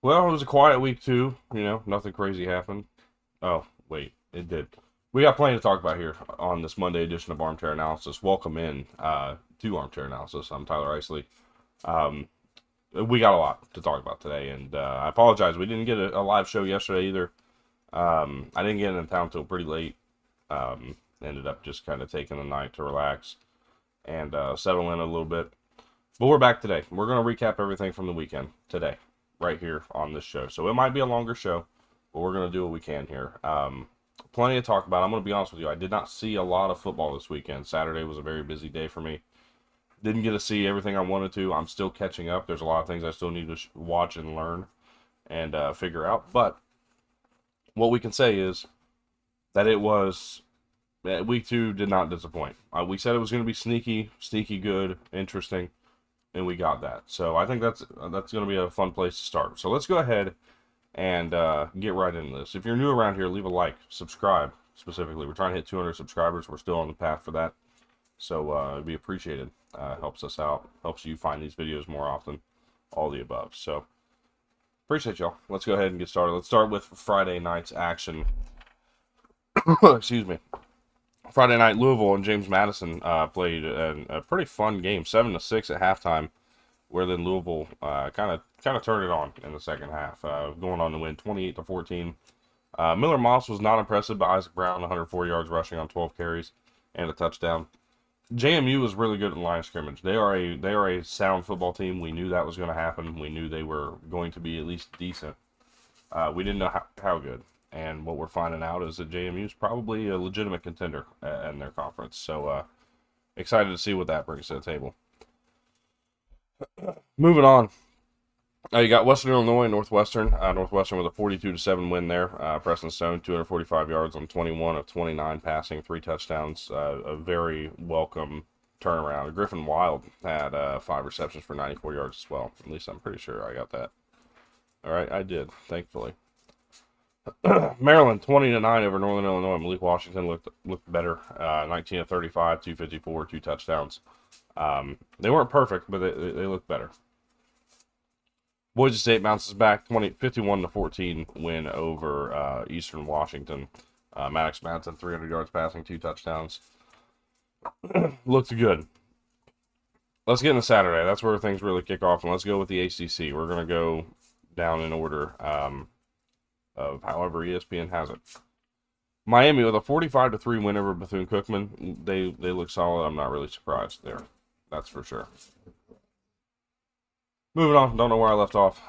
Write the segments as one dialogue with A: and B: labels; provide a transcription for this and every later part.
A: Well, it was a quiet week too. Nothing crazy happened. Oh, wait, it did. We got plenty to talk about here on this Monday edition of Armchair Analysis. Welcome in to Armchair Analysis. I'm Tyler Isley. Um, we got a lot to talk about today, and I apologize. We didn't get a live show yesterday either. I didn't get in town until pretty late. Ended up just kind of taking the night to relax and settle in a little bit. But we're back today. We're going to recap everything from the weekend today, right here on this show. So it might be a longer show, but we're going to do what we can here. Plenty to talk about. I'm going to be honest with you. I did not see a lot of football this weekend. Saturday was a very busy day for me. Didn't get to see everything I wanted to. I'm still catching up. There's a lot of things I still need to watch and learn and figure out. But what we can say is that it was week two did not disappoint. We said it was going to be sneaky good, interesting, and we got that. So I think that's going to be a fun place to start. So let's go ahead and get right into this. If you're new around here, leave a like, subscribe specifically. We're trying to hit 200 subscribers. We're still on the path for that. So it'd be appreciated. Helps us out, helps you find these videos more often, all the above. So appreciate y'all. Let's go ahead and get started. Let's start with Friday night's action. Excuse me. Friday night, Louisville and James Madison played a pretty fun game, 7-6 at halftime, where then Louisville kind of turned it on in the second half, going on to win 28-14. Miller Moss was not impressive, but Isaac Brown, 104 yards rushing on 12 carries and a touchdown. JMU was really good in line of scrimmage. They are a sound football team. We knew that was going to happen. We knew they were going to be at least decent. We didn't know how good. And what we're finding out is that JMU is probably a legitimate contender in their conference. So excited to see what that brings to the table. Moving on. You got Western Illinois and Northwestern. Northwestern with a 42-7 win there. Preston Stone, 245 yards on 21 of 29 passing, 3 touchdowns. A very welcome turnaround. Griffin Wild had 5 receptions for 94 yards as well. At least I'm pretty sure I got that. All right, I did, thankfully. Maryland 20-9 over Northern Illinois. Malik Washington looked better. 19-35, 254, 2 touchdowns. They weren't perfect, but they looked better. Boise State bounces back 51-14 win over Eastern Washington. Maddox Madsen 300 yards passing, 2 touchdowns. Looked good. Let's get into Saturday. That's where things really kick off, and let's go with the ACC. We're going to go down in order of however ESPN has it. Miami with a 45-3 win over Bethune-Cookman. They look solid. I'm not really surprised there. That's for sure. Moving on. Don't know where I left off.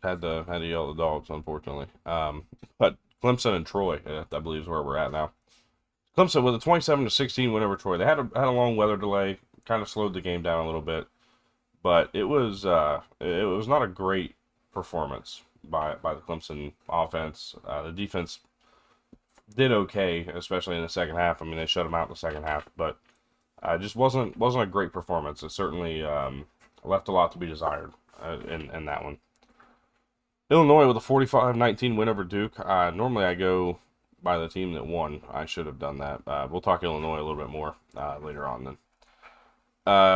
A: Had to yell at the dogs, unfortunately. But Clemson and Troy, I believe, is where we're at now. Clemson with a 27-16 win over Troy. They had a long weather delay, kind of slowed the game down a little bit, but it was not a great performance by the Clemson offense. The defense did okay, especially in the second half. I mean, they shut them out in the second half, but just wasn't a great performance. It certainly left a lot to be desired in that one. Illinois with a 45-19 win over Duke. Normally I go by the team that won. I should have done that. We'll talk Illinois a little bit more later on then.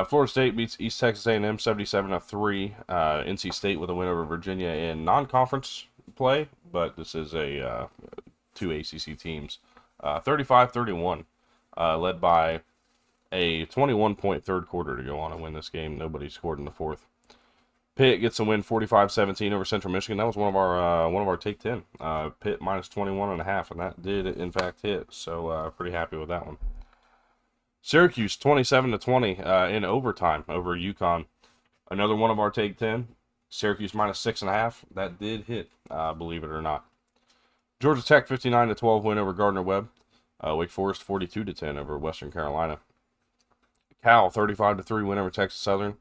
A: Florida State beats East Texas A&M 77-3. NC State with a win over Virginia in non-conference play, but this is a 2 ACC teams. 35-31, led by a 21-point third quarter to go on and win this game. Nobody scored in the fourth. Pitt gets a win 45-17 over Central Michigan. That was one of our take 10. Pitt minus 21.5, and that did in fact hit. So pretty happy with that one. Syracuse 27-20 in overtime over UConn. Another one of our take 10. Syracuse minus 6.5. That did hit, believe it or not. Georgia Tech 59-12 win over Gardner-Webb. Wake Forest 42-10 over Western Carolina. Cal 35-3 win over Texas Southern.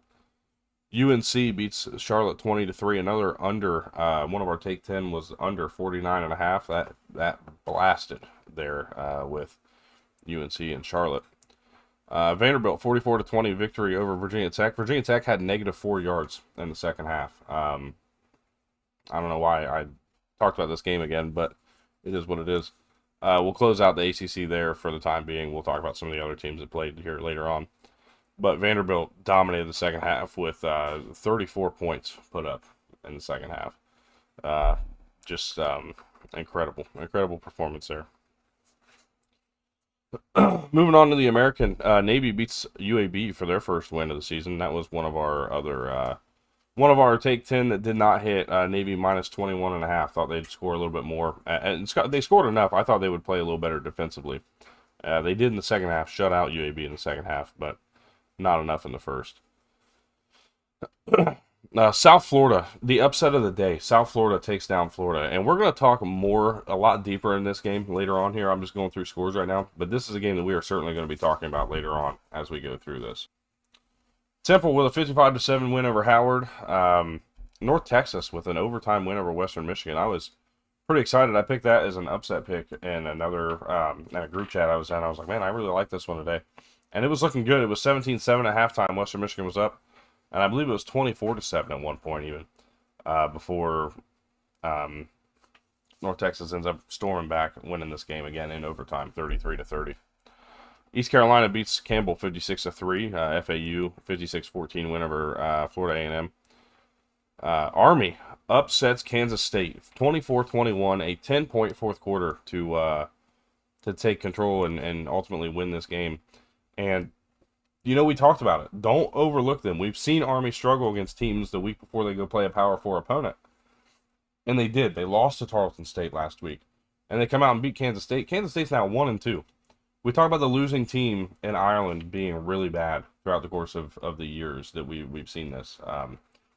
A: UNC beats Charlotte 20-3. Another under. One of our take 10 was under 49.5. That blasted there with UNC and Charlotte. Vanderbilt 44-20 victory over Virginia Tech. Virginia Tech had -4 yards in the second half. I don't know why I talked about this game again, but it is what it is. We'll close out the ACC there for the time being. We'll talk about some of the other teams that played here later on. But Vanderbilt dominated the second half with 34 points put up. in the second half. Just incredible performance there. Moving on to the American, Navy beats UAB for their first win of the season. That was one of our other one of our take 10 that did not hit. Navy minus 21.5. Thought they'd score a little bit more, and they scored enough. I thought they would play a little better defensively. They did in the second half, shut out UAB in the second half, but not enough in the first. South Florida, the upset of the day. South Florida takes down Florida. And we're going to talk a lot deeper in this game later on here. I'm just going through scores right now. But this is a game that we are certainly going to be talking about later on as we go through this. Temple with a 55-7 win over Howard. North Texas with an overtime win over Western Michigan. I was pretty excited. I picked that as an upset pick in another in a group chat I was in. I was like, man, I really like this one today. And it was looking good. It was 17-7 at halftime. Western Michigan was up. And I believe it was 24-7 at one point even, before North Texas ends up storming back, winning this game again in overtime, 33-30. East Carolina beats Campbell 56-3. FAU 56-14 win over Florida A&M. Army upsets Kansas State 24-21, a 10-point fourth quarter to take control and ultimately win this game. And we talked about it. Don't overlook them. We've seen Army struggle against teams the week before they go play a Power 4 opponent. And they did. They lost to Tarleton State last week. And they come out and beat Kansas State. Kansas State's now 1-2. We talk about the losing team in Ireland being really bad throughout the course of the years that we've seen this.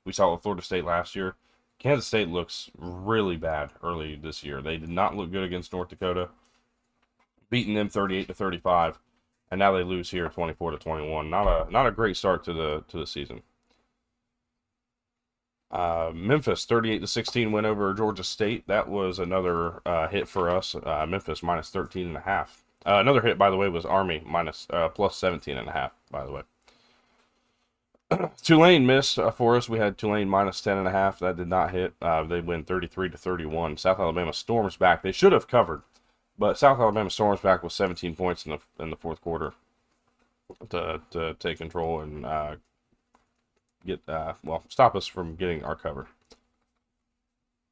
A: We saw it with Florida State last year. Kansas State looks really bad early this year. They did not look good against North Dakota, beating them 38-35. And now they lose here 24-21. Not a great start to the season. Memphis 38-16 win over Georgia State. That was another hit for us. Memphis minus 13.5. Another hit, by the way, was Army minus plus 17.5. By the way, Tulane missed for us. We had Tulane minus 10.5. That did not hit. They win 33-31. South Alabama storms back. They should have covered. But South Alabama storms back with 17 points in the fourth quarter to take control and stop us from getting our cover.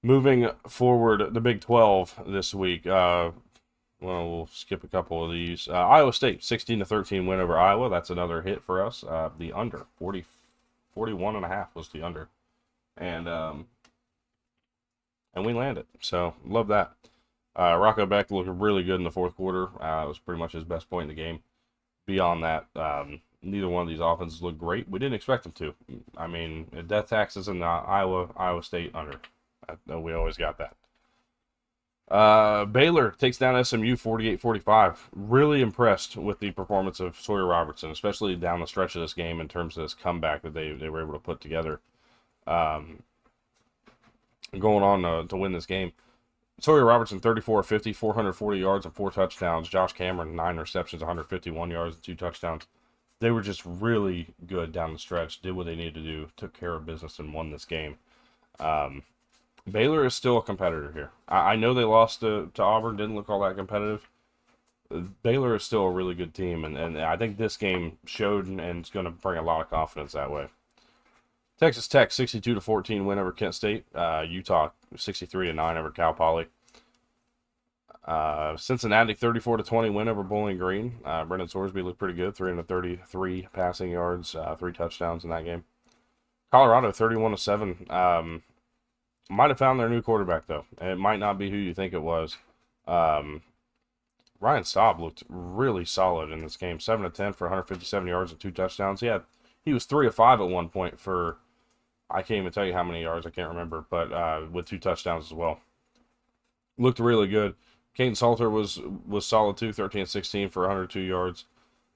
A: Moving forward, the Big 12 this week. We'll skip a couple of these. Iowa State 16-13 win over Iowa. That's another hit for us. The under 41.5 was the under, and we landed. So love that. Rocco Beck looked really good in the fourth quarter. It was pretty much his best point in the game. Beyond that, neither one of these offenses looked great. We didn't expect them to. I mean, death taxes in the Iowa State under. We always got that. Baylor takes down SMU 48-45. Really impressed with the performance of Sawyer Robertson, especially down the stretch of this game in terms of this comeback that they were able to put together. Going on to win this game. Sawyer Robertson, 34-50, 440 yards and 4 touchdowns. Josh Cameron, 9 receptions, 151 yards and 2 touchdowns. They were just really good down the stretch, did what they needed to do, took care of business, and won this game. Baylor is still a competitor here. I know they lost to Auburn, didn't look all that competitive. Baylor is still a really good team, and I think this game showed and it's going to bring a lot of confidence that way. Texas Tech 62-14 win over Kent State. Utah 63-9 over Cal Poly. Cincinnati 34-20 win over Bowling Green. Brendan Sorsby looked pretty good, 333 passing yards, 3 touchdowns in that game. Colorado 31-7. Might have found their new quarterback though, and it might not be who you think it was. Ryan Staub looked really solid in this game, 7-10 for 157 yards and 2 touchdowns. He was 3 of 5 at one point for, I can't even tell you how many yards, I can't remember, but with 2 touchdowns as well. Looked really good. Caden Salter was solid too, 13-16 for 102 yards,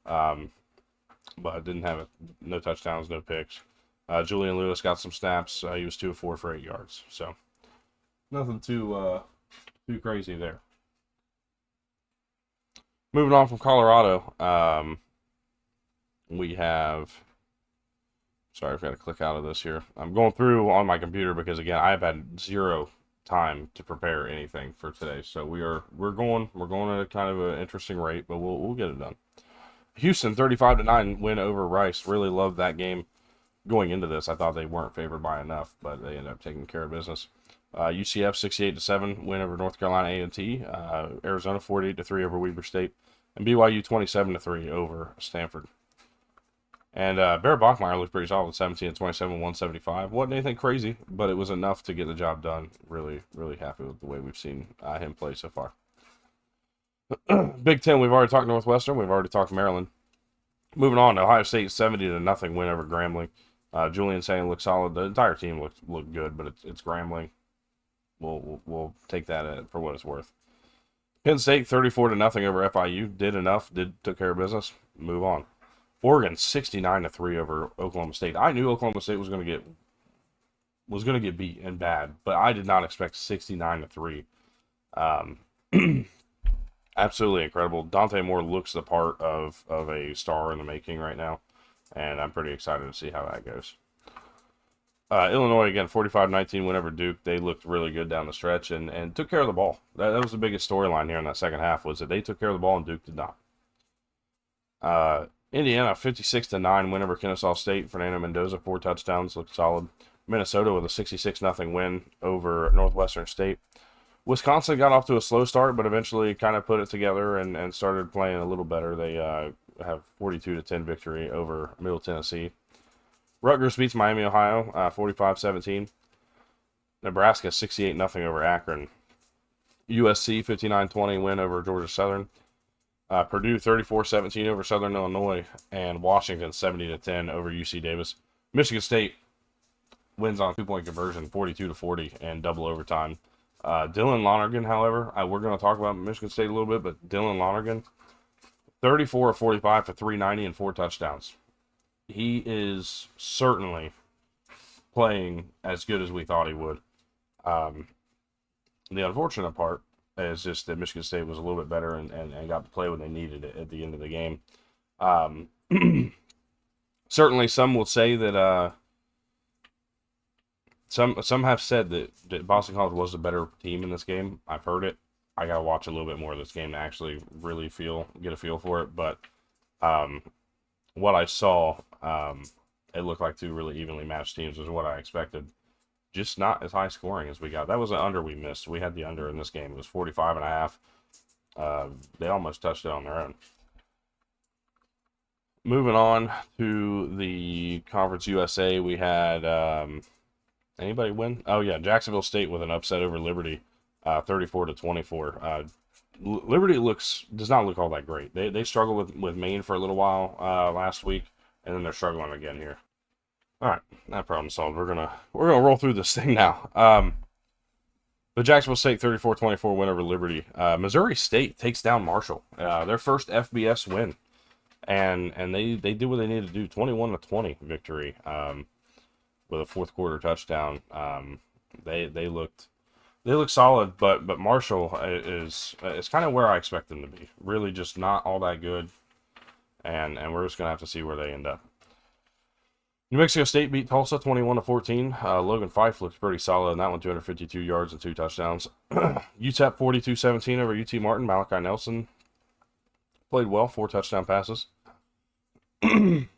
A: but didn't have no touchdowns, no picks. Julian Lewis got some snaps. He was 2 of 4 for 8 yards, so nothing too crazy there. Moving on from Colorado, we have. Sorry, I've got to click out of this here. I'm going through on my computer because again, I've had 0 time to prepare anything for today. So we're going at a kind of an interesting rate, but we'll get it done. Houston 35-9 win over Rice. Really loved that game. going into this, I thought they weren't favored by enough, but they ended up taking care of business. UCF 68-7 win over North Carolina A&T. Arizona 48-3 over Weber State, and BYU 27-3 over Stanford. And Bear Bachmeier looked pretty solid, 17-27, 175. Wasn't anything crazy, but it was enough to get the job done. Really, really happy with the way we've seen him play so far. Big Ten, we've already talked Northwestern. We've already talked Maryland. Moving on, Ohio State 70-0 win over Grambling. Julian saying looked solid. The entire team looked good, but it's Grambling. We'll take that for what it's worth. Penn State 34-0 over FIU. Did enough. Took care of business. Move on. Oregon 69-3 over Oklahoma State. I knew Oklahoma State was going to get beat and bad, but I did not expect 69-3. Absolutely incredible. Dante Moore looks the part of a star in the making right now, and I'm pretty excited to see how that goes. Illinois, again, 45-19 win over Duke. They looked really good down the stretch and took care of the ball. That was the biggest storyline here in that second half, was that they took care of the ball and Duke did not. Indiana, 56-9 win over Kennesaw State. Fernando Mendoza, 4 touchdowns, looked solid. Minnesota with a 66-0 win over Northwestern State. Wisconsin got off to a slow start, but eventually kind of put it together and started playing a little better. They have 42-10 victory over Middle Tennessee. Rutgers beats Miami, Ohio, 45-17. Nebraska, 68-0 over Akron. USC, 59-20 win over Georgia Southern. Purdue, 34-17 over Southern Illinois. And Washington, 70-10 over UC Davis. Michigan State wins on 2-point conversion, 42-40, and double overtime. Dylan Lonergan, however, we're going to talk about Michigan State a little bit, but Dylan Lonergan, 34-45 for 390 and 4 touchdowns. He is certainly playing as good as we thought he would. The unfortunate part is just that Michigan State was a little bit better and got to play when they needed it at the end of the game. Certainly, some will say that some have said that Boston College was a better team in this game. I've heard it. I got to watch a little bit more of this game to actually really get a feel for it. But what I saw, it looked like 2 really evenly matched teams, is what I expected. Just not as high scoring as we got. That was an under we missed. We had the under in this game. It was 45.5. They almost touched it on their own. Moving on to the Conference USA, we had anybody win? Oh yeah, Jacksonville State with an upset over Liberty, 34-24. Liberty does not look all that great. They struggled with Maine for a little while last week, and then they're struggling again here. All right, that problem solved. We're gonna roll through this thing now. The Jacksonville State 34-24 win over Liberty. Missouri State takes down Marshall. Their first FBS win, and they did what they needed to do. 21-20 victory with a fourth quarter touchdown. They looked solid, but Marshall is kind of where I expect them to be. Really, just not all that good, and we're just gonna have to see where they end up. New Mexico State beat Tulsa 21-14. Logan Fife looked pretty solid in that one, 252 yards and 2 touchdowns. UTEP 42-17 over UT Martin. Malachi Nelson played well, 4 touchdown passes. And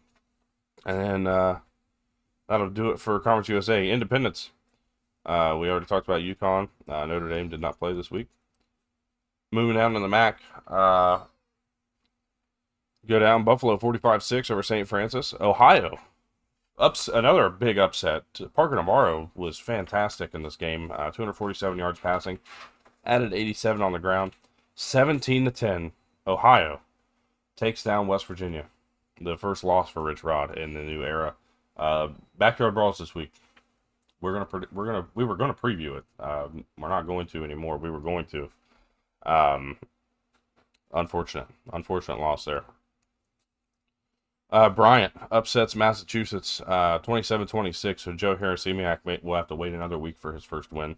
A: then that'll do it for Conference USA. Independence. We already talked about UConn. Notre Dame did not play this week. Moving down to the MAC. Go down. Buffalo 45-6 over St. Francis. Ohio. Another big upset. Parker Navarro was fantastic in this game. 247 yards passing. Added 87 on the ground. 17-10. Ohio takes down West Virginia. The first loss for Rich Rod in the new era. Backyard brawls this week. We were gonna preview it. We're not going to anymore. We were going to. Unfortunate loss there. Bryant upsets Massachusetts 27-26, so Joe Harrisimiak will have to wait another week for his first win.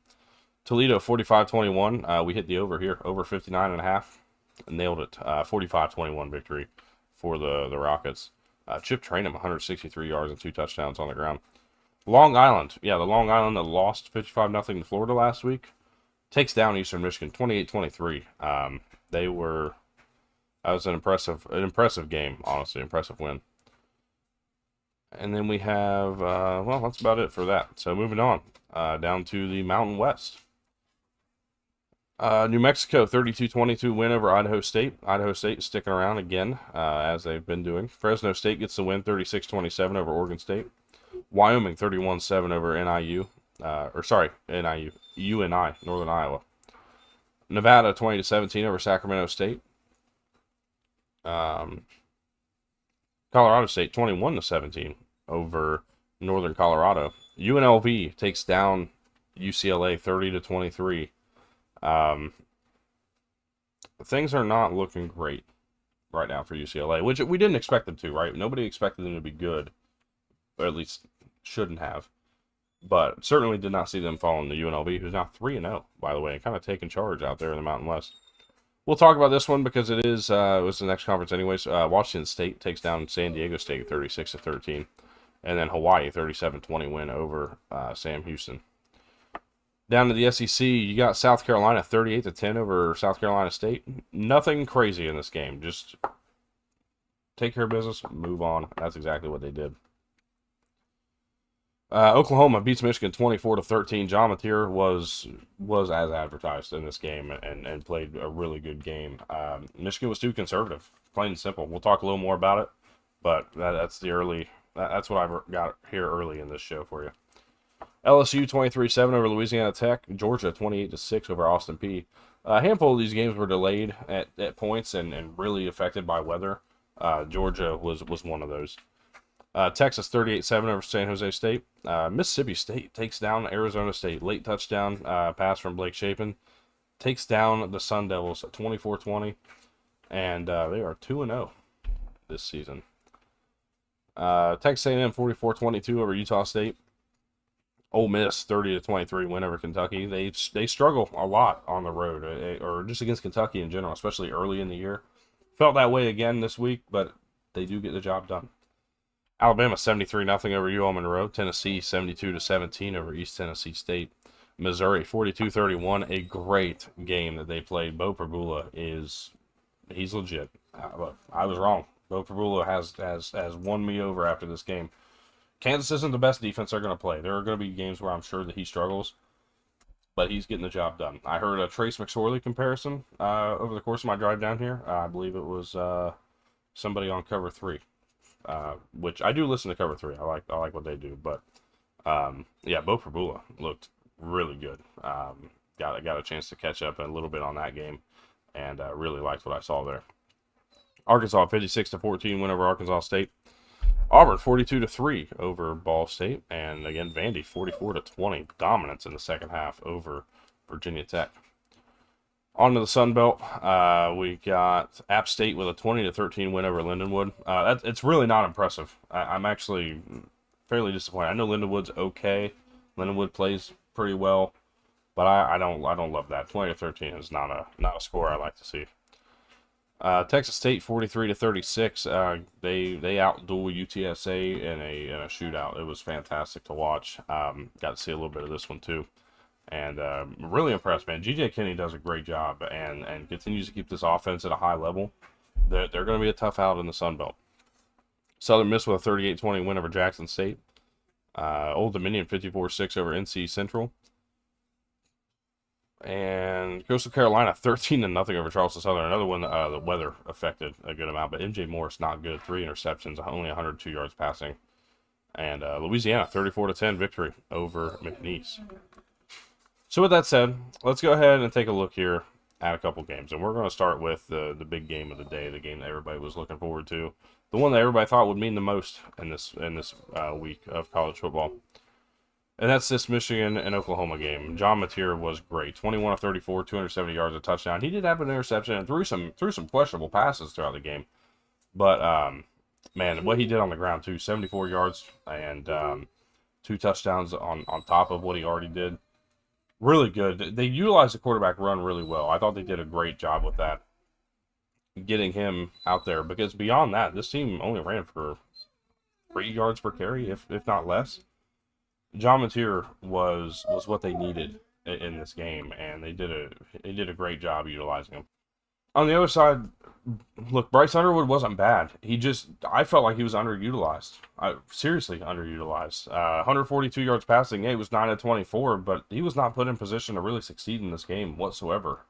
A: Toledo 45-21. We hit the over here, over 59.5. Nailed it. 45-21 victory for the Rockets. Chip Trainum 163 yards and 2 touchdowns on the ground. Long Island, the Long Island that lost 55-0 to Florida last week, takes down Eastern Michigan 28-23. That was an impressive game, honestly, impressive win. And then we have, well, that's about it for that. So moving on, down to the Mountain West. New Mexico 32-22 win over Idaho State. Idaho State sticking around again, as they've been doing. Fresno State gets the win 36-27 over Oregon State. Wyoming 31-7 over NIU. NIU. UNI, Northern Iowa. Nevada 20-17 over Sacramento State. Colorado State 21-17 over Northern Colorado. UNLV takes down UCLA 30-23. Things are not looking great right now for UCLA, which we didn't expect them to, right? Nobody expected them to be good, or at least shouldn't have. But certainly did not see them falling to UNLV, who's now 3-0, by the way, and kind of taking charge out there in the Mountain West. We'll talk about this one because it was the next conference anyways. Washington State takes down San Diego State 36-13. And then Hawaii 37-20 win over Sam Houston. Down to the SEC, you got South Carolina 38-10 over South Carolina State. Nothing crazy in this game. Just take care of business, move on. That's exactly what they did. Oklahoma beats Michigan 24-13. John Mateer was as advertised in this game and played a really good game. Michigan was too conservative, plain and simple. We'll talk a little more about it, but that's what I've got here early in this show for you. LSU 23-7 over Louisiana Tech. Georgia 28-6 over Austin Peay. A handful of these games were delayed at points and really affected by weather. Georgia was one of those. Texas 38-7 over San Jose State. Mississippi State takes down Arizona State. Late touchdown pass from Blake Shapen. Takes down the Sun Devils at 24-20. And they are 2-0 this season. Texas A&M 44-22 over Utah State. Ole Miss 30-23 win over Kentucky. They struggle a lot on the road, or just against Kentucky in general, especially early in the year. Felt that way again this week, but they do get the job done. Alabama 73-0 over UL Monroe. Tennessee 72-17 over East Tennessee State. Missouri 42-31. A great game that they played. Bo Prabula he's legit. I was wrong. Bo Prabula has won me over after this game. Kansas isn't the best defense they're going to play. There are going to be games where I'm sure that he struggles, but he's getting the job done. I heard a Trace McSorley comparison over the course of my drive down here. I believe it was somebody on Cover 3, which I do listen to Cover 3. I like what they do, but yeah, Bo Prabula looked really good. Got a chance to catch up a little bit on that game, and really liked what I saw there. Arkansas 56-14 win over Arkansas State. Auburn 42-3 over Ball State, and again Vandy 44-20 dominance in the second half over Virginia Tech. On to the Sun Belt, we got App State with a 20-13 win over Lindenwood. It's really not impressive. I'm actually fairly disappointed. I know Lindenwood's okay. Lindenwood plays pretty well, but I don't love that. 20-13 is not a score I like to see. Texas State 43-36. They outduel UTSA in a shootout. It was fantastic to watch. Got to see a little bit of this one too, and really impressed, man. GJ Kinney does a great job and continues to keep this offense at a high level. They're going to be a tough out in the Sun Belt. Southern Miss with a 38-20 win over Jackson State. Old Dominion 54-6 over NC Central. And Coastal Carolina 13-0 over Charleston Southern. Another one the weather affected a good amount, but MJ Morris not good. 3 interceptions, only 102 yards passing. And Louisiana 34-10 victory over McNeese. So with that said, let's go ahead and take a look here at a couple games, and we're going to start with the big game of the day, the game that everybody was looking forward to, the one that everybody thought would mean the most in this week of college football. And that's this Michigan and Oklahoma game. John Mateer was great. 21 of 34, 270 yards, a touchdown. He did have an interception and threw some questionable passes throughout the game. But, man, what he did on the ground, too, 74 yards and 2 touchdowns on top of what he already did. Really good. They utilized the quarterback run really well. I thought they did a great job with that, getting him out there. Because beyond that, this team only ran for 3 yards per carry, if not less. John Mateer was what they needed in this game, and they did a great job utilizing him. On the other side, look, Bryce Underwood wasn't bad. I felt like he was underutilized. Seriously underutilized. 142 yards passing. Yeah, he was 9 of 24, but he was not put in position to really succeed in this game whatsoever.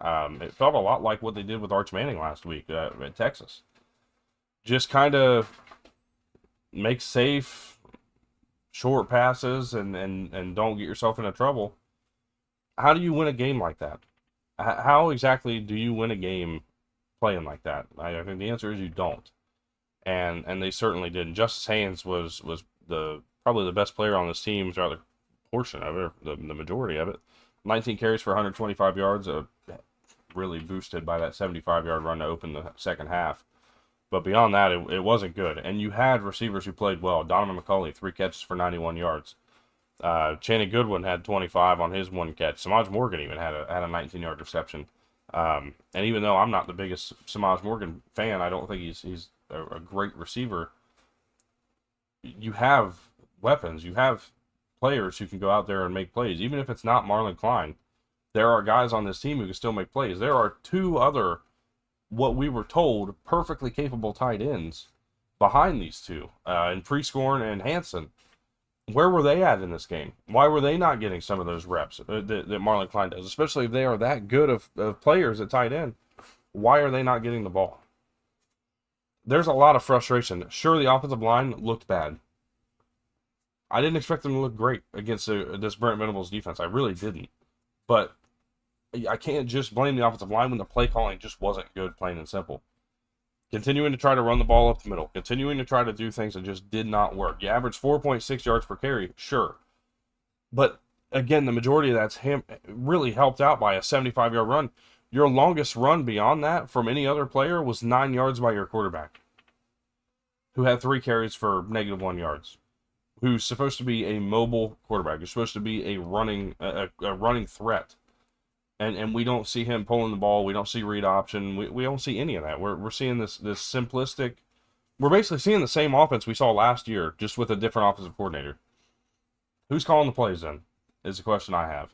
A: It felt a lot like what they did with Arch Manning last week at Texas. Just kind of make safe, short passes and don't get yourself into trouble. How do you win a game like that? How exactly do you win a game playing like that? I think the answer is you don't. And they certainly didn't. Justice Haynes was the probably the best player on this team throughout the portion of it, the majority of it. 19 carries for 125 yards, really boosted by that 75-yard run to open the second half. But beyond that, it wasn't good. And you had receivers who played well. Donovan McCulley, 3 catches for 91 yards. Channing Goodwin had 25 on his 1 catch. Samaj Morgan even had a 19-yard reception. And even though I'm not the biggest Samaj Morgan fan, I don't think he's a great receiver. You have weapons. You have players who can go out there and make plays. Even if it's not Marlon Klein, there are guys on this team who can still make plays. There are 2 other, what we were told, perfectly capable tight ends behind these 2, in Prescorn and Hansen. Where were they at in this game? Why were they not getting some of those reps that Marlon Klein does? Especially if they are that good of players at tight end. Why are they not getting the ball? There's a lot of frustration. Sure, the offensive line looked bad. I didn't expect them to look great against this Brent Venables defense. I really didn't. But I can't just blame the offensive line when the play calling just wasn't good, plain and simple. Continuing to try to run the ball up the middle. Continuing to try to do things that just did not work. You average 4.6 yards per carry, sure. But, again, the majority of that's him really helped out by a 75-yard run. Your longest run beyond that from any other player was 9 yards by your quarterback, who had 3 carries for -1 yards, who's supposed to be a mobile quarterback. Who's supposed to be a running threat. And we don't see him pulling the ball. We don't see read option. We don't see any of that. We're seeing this simplistic. We're basically seeing the same offense we saw last year, just with a different offensive coordinator. Who's calling the plays then? Is the question I have.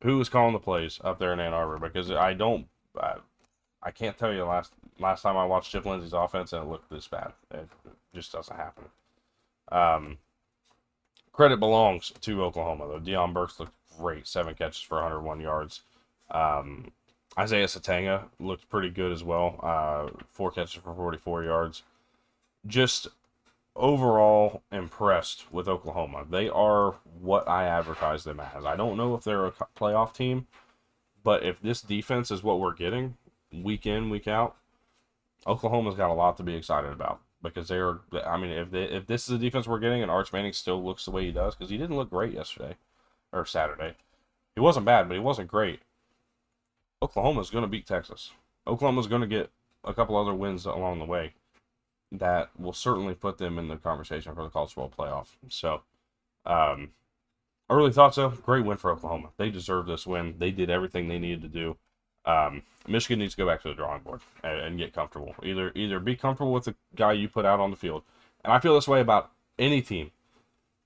A: Who is calling the plays up there in Ann Arbor? Because I can't tell you last time I watched Chip Lindsey's offense and it looked this bad. It just doesn't happen. Credit belongs to Oklahoma though. Deion Burks looked great. 7 catches for 101 yards. Isaiah Satanga looked pretty good as well. 4 catches for 44 yards. Just overall impressed with Oklahoma. They are what I advertise them as. I don't know if they're a playoff team, but if this defense is what we're getting week in, week out, Oklahoma's got a lot to be excited about. Because if this is the defense we're getting and Arch Manning still looks the way he does, because he didn't look great yesterday or Saturday. He wasn't bad, but he wasn't great. Oklahoma's going to beat Texas. Oklahoma's going to get a couple other wins along the way that will certainly put them in the conversation for the college football playoff. So, early thoughts though, great win for Oklahoma. They deserve this win. They did everything they needed to do. Michigan needs to go back to the drawing board and get comfortable. Either be comfortable with the guy you put out on the field. And I feel this way about any team.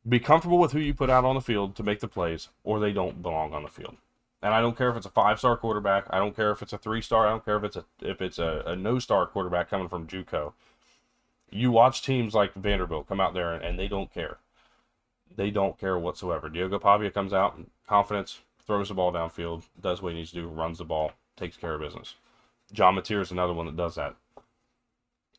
A: Be comfortable with who you put out on the field to make the plays, or they don't belong on the field. And I don't care if it's a 5-star quarterback. I don't care if it's a 3-star. I don't care if it's a no-star quarterback coming from JUCO. You watch teams like Vanderbilt come out there and they don't care. They don't care whatsoever. Diogo Pavia comes out, confidence, throws the ball downfield, does what he needs to do, runs the ball, takes care of business. John Mateer is another one that does that.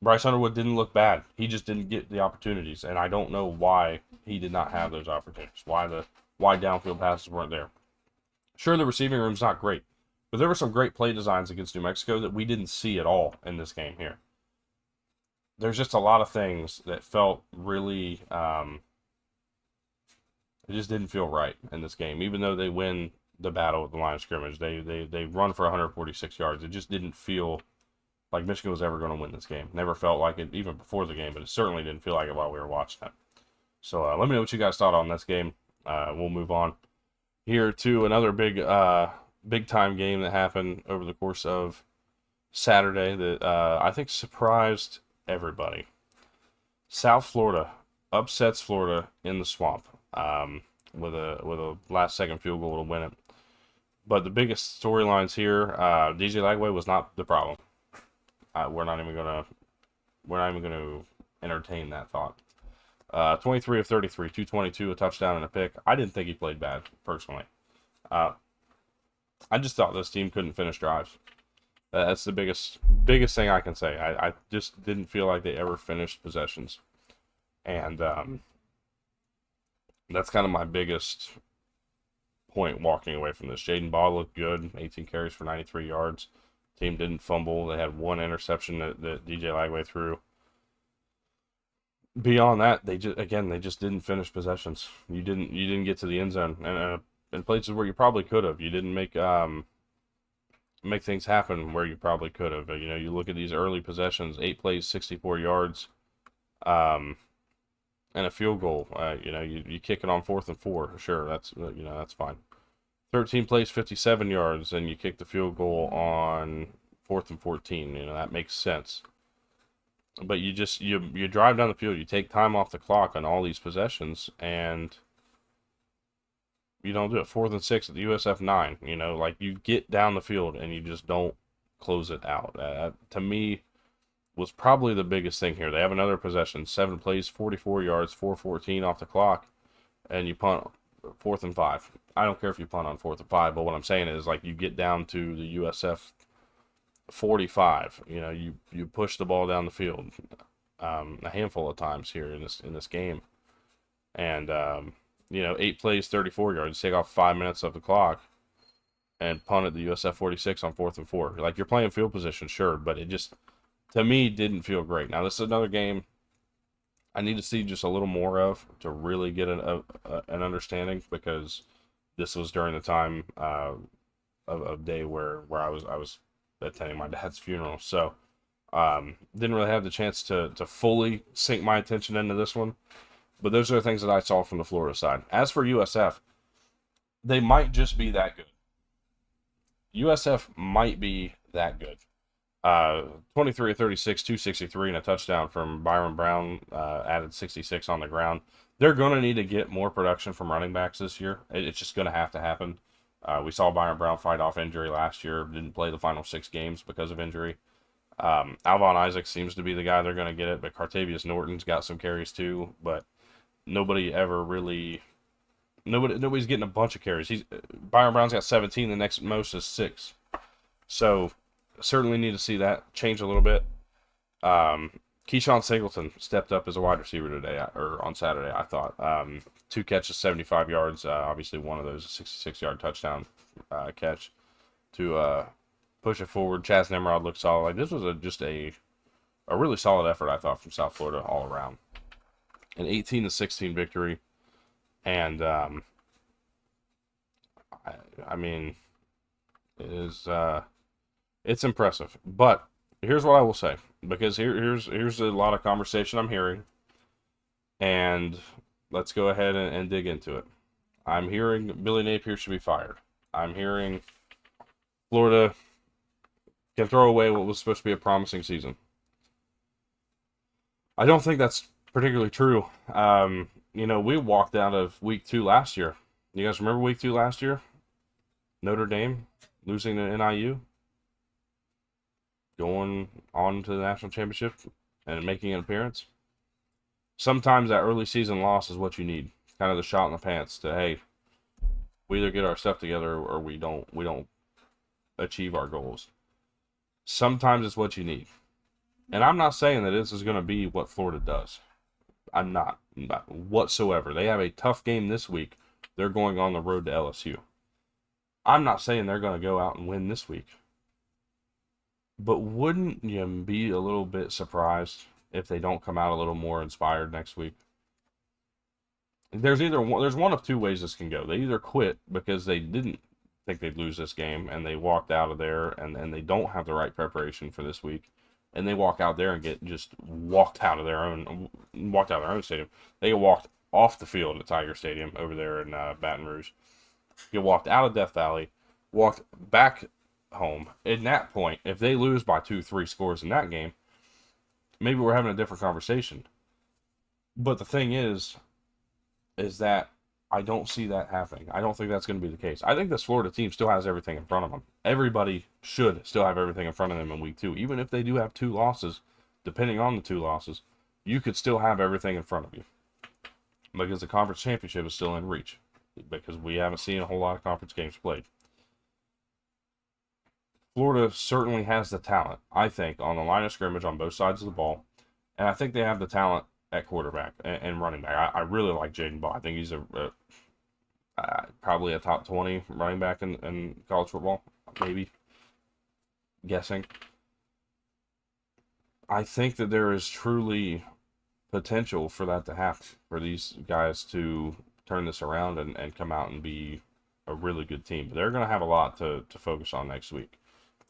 A: Bryce Underwood didn't look bad. He just didn't get the opportunities, and I don't know why he did not have those opportunities. Why downfield passes weren't there. Sure, the receiving room's not great, but there were some great play designs against New Mexico that we didn't see at all in this game here. There's just a lot of things that felt really, it just didn't feel right in this game. Even though they win the battle at the line of scrimmage, they run for 146 yards. It just didn't feel like Michigan was ever going to win this game. Never felt like it even before the game, but it certainly didn't feel like it while we were watching it. So let me know what you guys thought on this game. We'll move on here to another big time game that happened over the course of Saturday that I think surprised everybody. South Florida upsets Florida in the Swamp with a last second field goal to win it. But the biggest storylines here, DJ Lagway was not the problem. we're not even gonna entertain that thought. 23 of 33, 222, a touchdown and a pick. I didn't think he played bad personally. Uh, I just thought this team couldn't finish drives. That's the biggest thing I can say. I just didn't feel like they ever finished possessions, and that's kind of my biggest point walking away from this. Jaden Ball looked good, 18 carries for 93 yards. Team didn't fumble. They had one interception that DJ Lagway threw. Beyond that, they just didn't finish possessions. You didn't get to the end zone, and in places where you probably could have. You didn't make things happen where you probably could have. You know, you look at these early possessions, 8 plays, 64 yards, and a field goal. You know, you kick it on 4th and 4. Sure, that's fine. 13 plays, 57 yards, and you kick the field goal on 4th and 14. You know, that makes sense. But you drive down the field, you take time off the clock on all these possessions, and you don't do it. 4th and 6 at the USF 9. You know, like, you get down the field and you just don't close it out. To me, was probably the biggest thing here. They have another possession, 7 plays, 44 yards, 4:14 off the clock, and you punt 4th and 5. I don't care if you punt on 4th and 5, but what I'm saying is, like, you get down to the USF 45. You know, you push the ball down the field a handful of times here in this game, and you know, 8 plays, 34 yards. Take off 5 minutes of the clock and punt at the USF 46 on 4th and 4. Like, you're playing field position, sure, but it just, to me, didn't feel great. Now, this is another game I need to see just a little more of to really get an understanding, because this was during the time of day where I was attending my dad's funeral, so didn't really have the chance to fully sink my attention into this one. But those are the things that I saw from the Florida side. As for USF, they might just be that good. USF might be that good. 23 of 36, 263, and a touchdown from Byron Brown, added 66 on the ground. They're going to need to get more production from running backs this year. It's just going to have to happen. We saw Byron Brown fight off injury last year. Didn't play the final 6 games because of injury. Alvon Isaac seems to be the guy they're going to get it, but Cartavius Norton's got some carries too, but nobody's getting a bunch of carries. Byron Brown's got 17, the next most is 6. So certainly need to see that change a little bit. Keyshawn Singleton stepped up as a wide receiver today, or on Saturday, I thought. 2 catches, 75 yards. Obviously, one of those a 66-yard touchdown catch to push it forward. Chaz Nimrod looked solid. Like, this was just a really solid effort, I thought, from South Florida all around. An 18-16 victory, and I mean, it's impressive. But here's what I will say, because here's a lot of conversation I'm hearing, and let's go ahead and dig into it. I'm hearing Billy Napier should be fired. I'm hearing Florida can throw away what was supposed to be a promising season. I don't think that's particularly true. You know, we walked out of week 2 last year. You guys remember week 2 last year? Notre Dame losing to NIU, going on to the national championship and making an appearance. Sometimes that early season loss is what you need. It's kind of the shot in the pants to, hey, we either get our stuff together or we don't achieve our goals. Sometimes it's what you need. And I'm not saying that this is going to be what Florida does. I'm not whatsoever. They have a tough game this week. They're going on the road to LSU. I'm not saying they're going to go out and win this week. But wouldn't you be a little bit surprised if they don't come out a little more inspired next week? There's one of 2 ways this can go. They either quit because they didn't think they'd lose this game and they walked out of there and they don't have the right preparation for this week, and they walk out there and get just walked out of their own stadium. They get walked off the field at Tiger Stadium over there in Baton Rouge. Get walked out of Death Valley, walked back home. At that point, if they lose by 2-3 scores in that game, maybe we're having a different conversation. But the thing is that I don't see that happening. I don't think that's going to be the case. I think this Florida team still has everything in front of them. Everybody should still have everything in front of them in week 2. Even if they do have 2 losses, depending on the 2 losses, you could still have everything in front of you. Because the conference championship is still in reach. Because we haven't seen a whole lot of conference games played. Florida certainly has the talent, I think, on the line of scrimmage on both sides of the ball. And I think they have the talent at quarterback and running back. I really like Jaden Ball. I think he's probably a top 20 running back in college football, maybe. Guessing. I think that there is truly potential for that to happen, for these guys to turn this around and come out and be a really good team. But they're going to have a lot to focus on next week.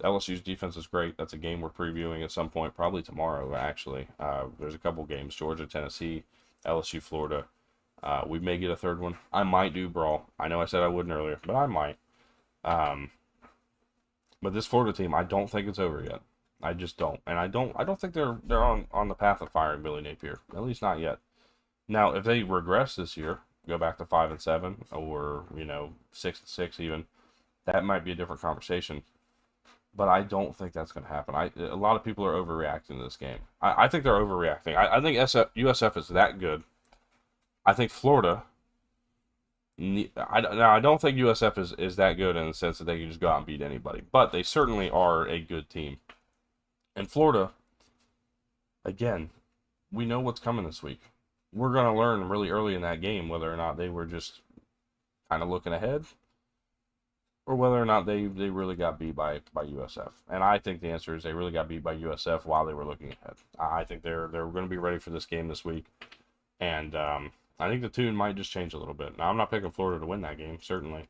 A: LSU's defense is great. That's a game we're previewing at some point, probably tomorrow, actually. There's a couple games, Georgia, Tennessee, LSU, Florida. We may get a third one. I might do Brawl. I know I said I wouldn't earlier, but I might. But this Florida team, I don't think it's over yet. I just don't. And I don't think they're on the path of firing Billy Napier. At least not yet. Now, if they regress this year, go back to 5-7, or 6-6 even, that might be a different conversation. But I don't think that's going to happen. A lot of people are overreacting to this game. I think they're overreacting. I think USF is that good. I think Florida. I don't think USF is that good in the sense that they can just go out and beat anybody. But they certainly are a good team. And Florida, again, we know what's coming this week. We're going to learn really early in that game whether or not they were just kind of looking ahead, or whether or not they really got beat by USF. And I think the answer is they really got beat by USF while they were looking ahead. I think they're going to be ready for this game this week. And I think the tune might just change a little bit. Now, I'm not picking Florida to win that game, certainly.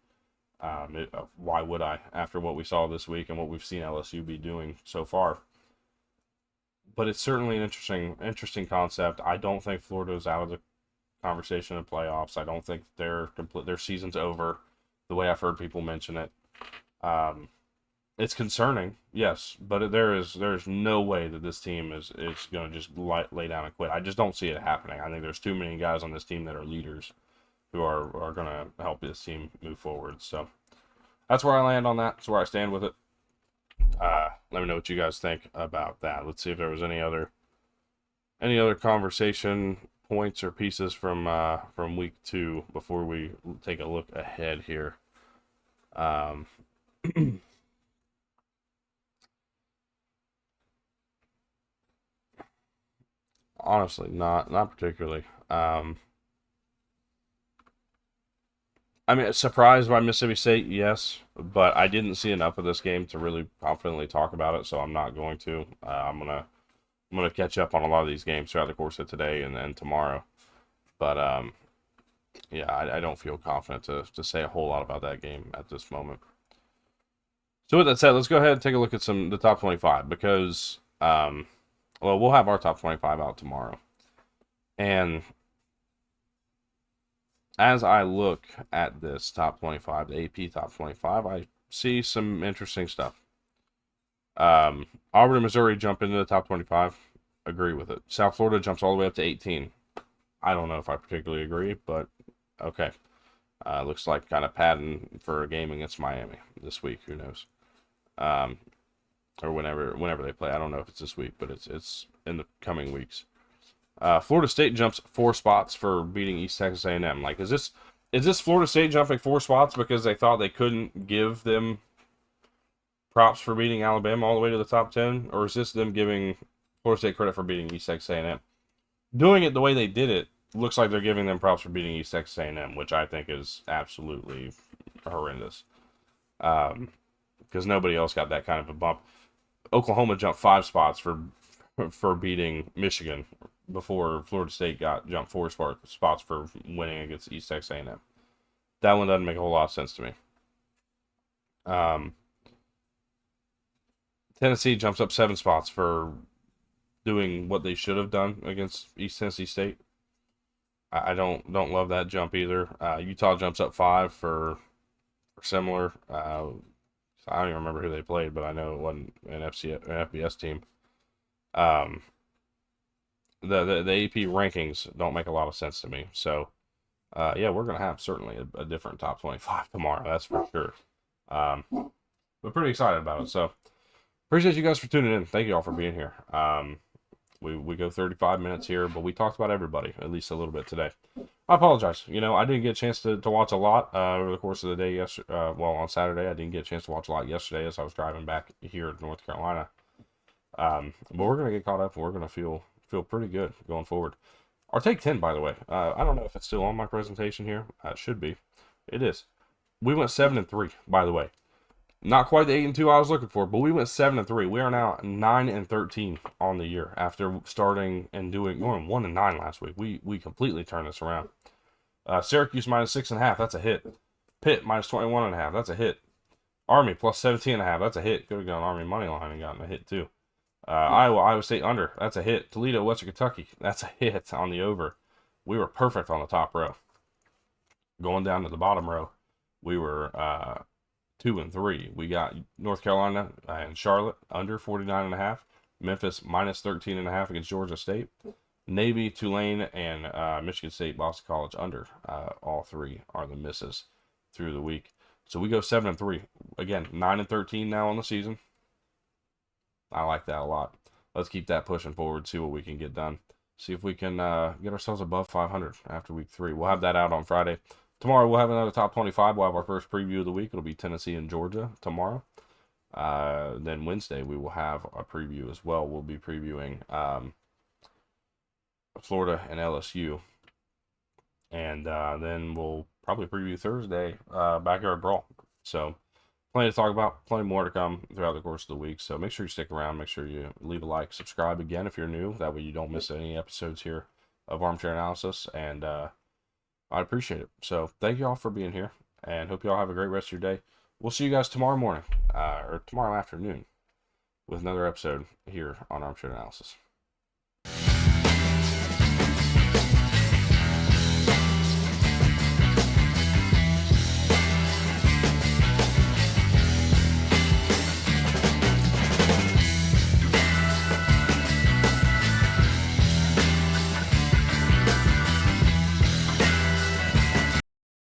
A: Why would I, after what we saw this week and what we've seen LSU be doing so far? But it's certainly an interesting concept. I don't think Florida is out of the conversation in playoffs. I don't think their season's over, the way I've heard people mention it. It's concerning, yes, but there's no way that this team is going to just lay down and quit. I just don't see it happening. I think there's too many guys on this team that are leaders who are going to help this team move forward. So that's where I land on that. That's where I stand with it. Let me know what you guys think about that. Let's see if there was any other conversation points or pieces from week 2 before we take a look ahead here. Honestly, not particularly. I mean, surprised by Mississippi State, yes, but I didn't see enough of this game to really confidently talk about it, so I'm not going to. I'm gonna catch up on a lot of these games throughout the course of today and then tomorrow. But yeah, I don't feel confident to say a whole lot about that game at this moment. So with that said, let's go ahead and take a look at the top 25 because we'll have our top 25 out tomorrow, and as I look at this top 25, the AP top 25, I see some interesting stuff. Auburn and Missouri jump into the top 25. Agree with it. South Florida jumps all the way up to 18. I don't know if I particularly agree, but okay. Looks like kind of padding for a game against Miami this week. Who knows? Or whenever they play. I don't know if it's this week, but it's in the coming weeks. Florida State jumps 4 spots for beating East Texas A&M. Like, is this Florida State jumping 4 spots because they thought they couldn't give them props for beating Alabama all the way to the top 10, or is this them giving Florida State credit for beating East Texas A&M? Doing it the way they did it looks like they're giving them props for beating East Texas A&M, which I think is absolutely horrendous. Because nobody else got that kind of a bump. Oklahoma jumped 5 spots for beating Michigan before Florida State jumped 4 spots for winning against East Texas A&M. That one doesn't make a whole lot of sense to me. Tennessee jumps up 7 spots for doing what they should have done against East Tennessee State. I don't love that jump either. Utah jumps up 5 for similar. I don't even remember who they played, but I know it wasn't an FBS team. The AP rankings don't make a lot of sense to me. So Yeah, we're gonna have certainly a different top 25 tomorrow. That's for sure. Um, but pretty excited about it. So appreciate you guys for tuning in. Thank you all for being here. We go 35 minutes here, but we talked about everybody at least a little bit today. I apologize. I didn't get a chance to watch a lot over the course of the day. Well, on Saturday, I didn't get a chance to watch a lot yesterday as I was driving back here to North Carolina. But we're gonna get caught up, and we're gonna feel pretty good going forward. Our take 10, by the way. I don't know if it's still on my presentation here. It should be. It is. We went 7-3, by the way. Not quite the 8-2 I was looking for, but we went 7-3. We are now 9-13 on the year after starting and going 1-9 last week. We completely turned this around. Syracuse -6.5, that's a hit. Pitt -21.5, that's a hit. Army +17.5, that's a hit. Could have gone Army money line and gotten a hit too. Iowa State under, that's a hit. Toledo, Western Kentucky, that's a hit on the over. We were perfect on the top row. Going down to the bottom row, we were 2-3. We got North Carolina and Charlotte under 49.5. Memphis -13.5 against Georgia State. Navy, Tulane, and Michigan State, Boston College under. All three are the misses through the week. So we go 7-3. Again, 9-13 now on the season. I like that a lot. Let's keep that pushing forward, see what we can get done. See if we can get ourselves above 500 after week 3. We'll have that out on Friday. Tomorrow we'll have another top 25. We'll have our first preview of the week. It'll be Tennessee and Georgia tomorrow. Then Wednesday we will have a preview as well. We'll be previewing Florida and LSU. And then we'll probably preview Thursday Backyard Brawl. So plenty to talk about, plenty more to come throughout the course of the week. So make sure you stick around. Make sure you leave a like, subscribe again if you're new. That way you don't miss any episodes here of Armchair Analysis. And I'd appreciate it. So thank you all for being here, and hope you all have a great rest of your day. We'll see you guys tomorrow morning or tomorrow afternoon with another episode here on Armchair Analysis.